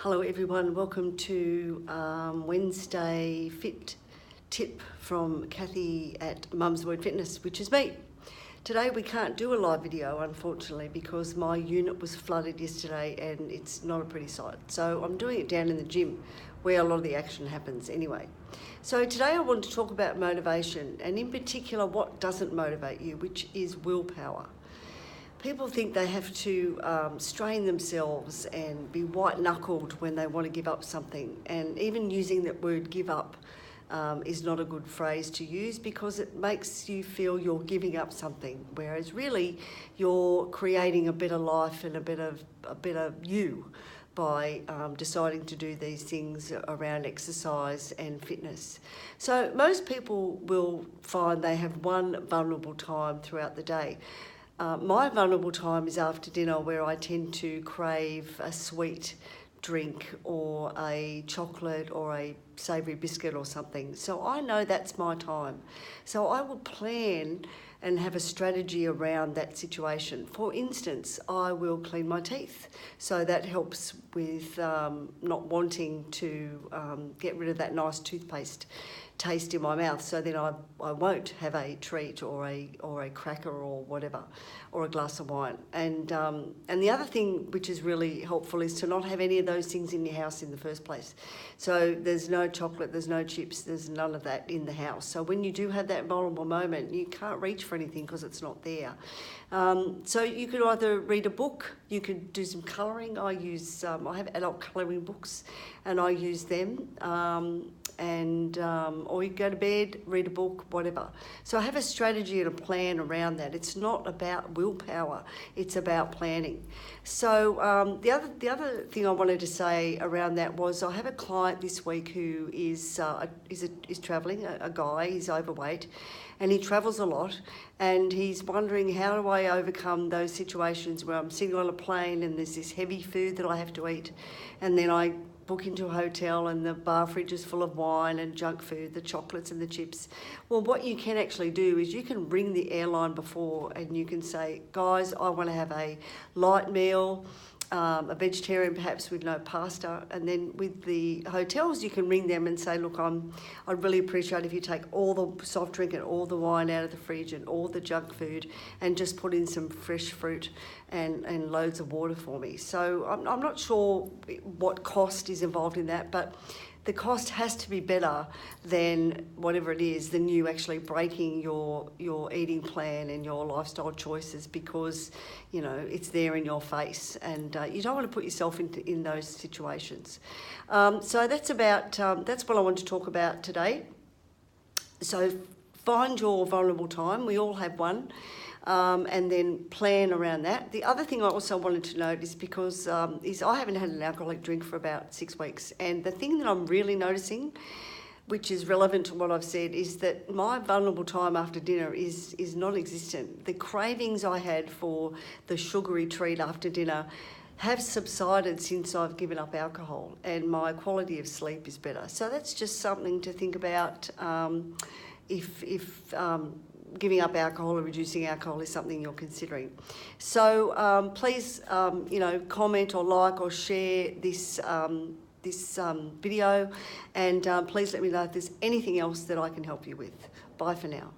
Hello everyone, welcome to Wednesday Fit Tip from Kathy at Mum's Word Fitness, which is me. Today we can't do a live video unfortunately because my unit was flooded yesterday and it's not a pretty sight. So I'm doing it down in the gym where a lot of the action happens anyway. So today I want to talk about motivation and in particular what doesn't motivate you, which is willpower. People think they have to strain themselves and be white-knuckled when they want to give up something. And even using that word give up is not a good phrase to use because it makes you feel you're giving up something, whereas really you're creating a better life and a better you by deciding to do these things around exercise and fitness. So most people will find they have one vulnerable time throughout the day. My vulnerable time is after dinner where I tend to crave a sweet drink or a chocolate or a savoury biscuit or something. So I know that's my time. So I will plan and have a strategy around that situation. For instance, I will clean my teeth. So that helps with not wanting to get rid of that nice toothpaste taste in my mouth, so then I won't have a treat or a cracker or whatever, or a glass of wine. And the other thing which is really helpful is to not have any of those things in your house in the first place. So there's no chocolate, there's no chips, there's none of that in the house. So when you do have that vulnerable moment, you can't reach for anything because it's not there. So you could either read a book, you could do some colouring. I have adult colouring books and I use them. Or you go to bed, read a book, whatever. So I have a strategy and a plan around that. It's not about willpower, it's about planning. So the other thing I wanted to say around that was I have a client this week who is travelling, a guy, he's overweight, and he travels a lot, and he's wondering, how do I overcome those situations where I'm sitting on a plane and there's this heavy food that I have to eat, and then I book into a hotel and the bar fridge is full of wine and junk food, the chocolates and the chips. Well, what you can actually do is you can ring the airline before and you can say, guys, I want to have a light meal, a vegetarian perhaps with no pasta. And then with the hotels, you can ring them and say, look, I'd really appreciate if you take all the soft drink and all the wine out of the fridge and all the junk food and just put in some fresh fruit and loads of water for me. So I'm not sure what cost is involved in that, but the cost has to be better than whatever it is, than you actually breaking your eating plan and your lifestyle choices because, you know, it's there in your face and you don't want to put yourself in those situations. So that's what I want to talk about today. So find your vulnerable time. We all have one. And then plan around that. The other thing I also wanted to note is because I haven't had an alcoholic drink for about 6 weeks, and the thing that I'm really noticing, which is relevant to what I've said, is that my vulnerable time after dinner is non-existent. The cravings I had for the sugary treat after dinner have subsided since I've given up alcohol, and my quality of sleep is better. So that's just something to think about if giving up alcohol or reducing alcohol is something you're considering. So please, comment or like or share this video, and please let me know if there's anything else that I can help you with. Bye for now.